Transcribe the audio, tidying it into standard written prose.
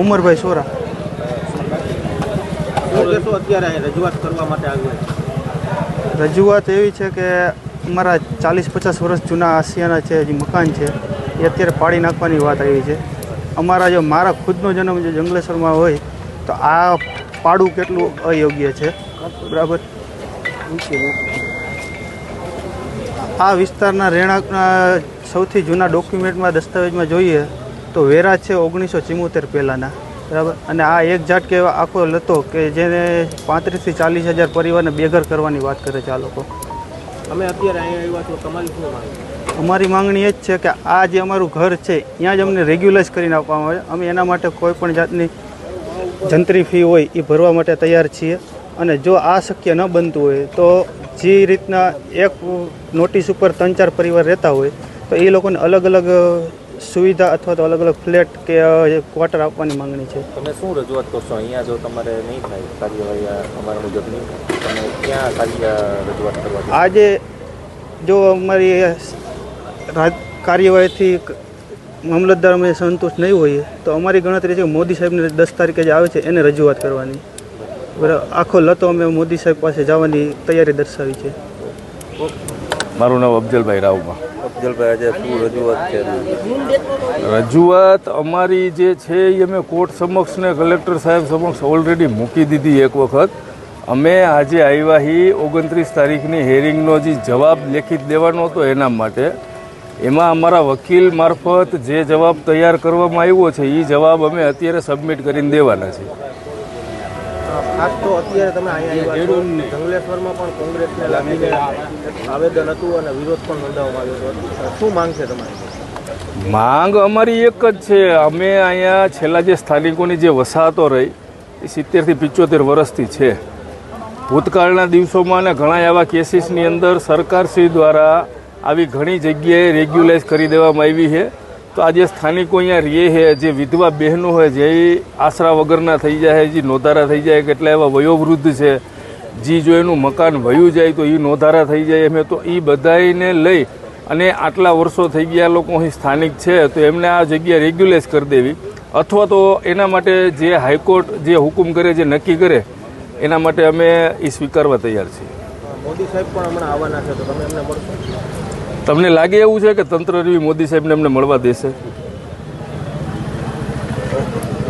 ઉમરભાઈ સોરા. રજૂઆત એવી છે કે અમારા 40-50 વર્ષ જૂના આસિયાના છે જે મકાન છે એ અત્યારે પાડી નાખવાની વાત આવી છે. જો મારા ખુદનો જન્મ જો જંગલેશ્વરમાં હોય તો આ પાડું કેટલું અયોગ્ય છે. બરાબર. આ વિસ્તારના રહેણાંકના સૌથી જૂના ડોક્યુમેન્ટમાં દસ્તાવેજમાં જોઈએ તો વેરા છે 1974 પહેલાંના. બરાબર. અને આ એક ઝાટ કે આખો લતો કે જેને 35,000 થી 40,000 પરિવારને બેઘર કરવાની વાત કરે છે આ લોકો. અમે અત્યારે અહીંયા આવ્યા છો, તમારી શું માંગ? અમારી માંગણી એ જ છે કે આ જે અમારું ઘર છે ત્યાં જ અમને રેગ્યુલાઇઝ કરીને આપવામાં આવે. અમે એના માટે કોઈ પણ જાતની જંત્રી ફી હોય એ ભરવા માટે તૈયાર છીએ. અને જો આ શક્ય ન બનતું હોય તો જે રીતના એક નોટિસ ઉપર 3-4 પરિવાર રહેતા હોય તો એ લોકોને અલગ અલગ સુવિધા અથવા તો અલગ અલગ ફ્લેટ કે ક્વાર્ટર આપવાની માંગણી છે. તમે શું રજૂઆત કરશો અહીંયા જો તમારે નહીં થાય કાર્યવાહી અમારા મુજબ નહીં થાય, તમે ક્યાં રજૂઆત કરવા? આજે જો અમારી કાર્યવાહીથી મામલતદાર અમે સંતુષ્ટ નહીં હોઈએ તો અમારી ગણતરી છે કે મોદી સાહેબને 10 તારીખે જે આવે છે એને રજૂઆત કરવાની. બરાબર. આખો લતો અમે મોદી સાહેબ પાસે જવાની તૈયારી દર્શાવી છે. મારું નામ અફજલભાઈ રાવમાં. અફજલભાઈ, આજે શું રજૂઆત છે? રજૂઆત અમારી જે છે એ અમે કોર્ટ સમક્ષ ને કલેક્ટર સાહેબ સમક્ષ ઓલરેડી મૂકી દીધી એક વખત. અમે આજે આવ્યા હી 29 તારીખની હેરિંગનો જે જવાબ લેખિત દેવાનો હતો એના માટે. એમાં અમારા વકીલ મારફત જે જવાબ તૈયાર કરવામાં આવ્યો છે એ જવાબ અમે અત્યારે સબમિટ કરીને દેવાના છે. ખાસ તો અત્યારે તમે અહીંયા આવ્યા છો, જંગલેશ્વરમાં પણ કોંગ્રેસને લાગીને આવેદન હતું અને વિરોધ પણ નોંધાવવામાં આવ્યો હતો. શું માંગ છે તમારી? માંગ અમારી એક જ છે. અમે અહીંયા છેલ્લા જે સ્થાનિકોની જે વસાહતો રહી એ 70 થી 75 વર્ષથી છે. ભૂતકાળના દિવસોમાં અને ઘણા એવા કેસીસની અંદર સરકારશ્રી દ્વારા આવી ઘણી જગ્યાએ રેગ્યુલાઇઝ કરી દેવામાં આવી છે. તો આજે સ્થાનિકો અહીંયા રહે છે, જે વિધવા બહેનો હોય જે આશરા વગરના થઈ જાય, જે નોંધારા થઈ જાય, કેટલા એવા વયોવૃદ્ધ છે જે જો એનું મકાન વયું જાય તો એ નોંધારા થઈ જાય. એમ તો એ બધાને લઈ અને આટલા વર્ષો થઈ ગયા લોકો અહીં સ્થાનિક છે તો એમને આ જગ્યા રેગ્યુલાઇઝ કરી દેવી, અથવા તો એના માટે જે હાઈકોર્ટ જે હુકમ કરે, જે નક્કી કરે એના માટે અમે એ સ્વીકારવા તૈયાર છીએ. મોદી સાહેબ પણ હમણાં આવવાના છે તો તમે એમને મળશો? તમને લાગે એવું છે કે તંત્ર મોદી સાહેબને એમને મળવા દેશે?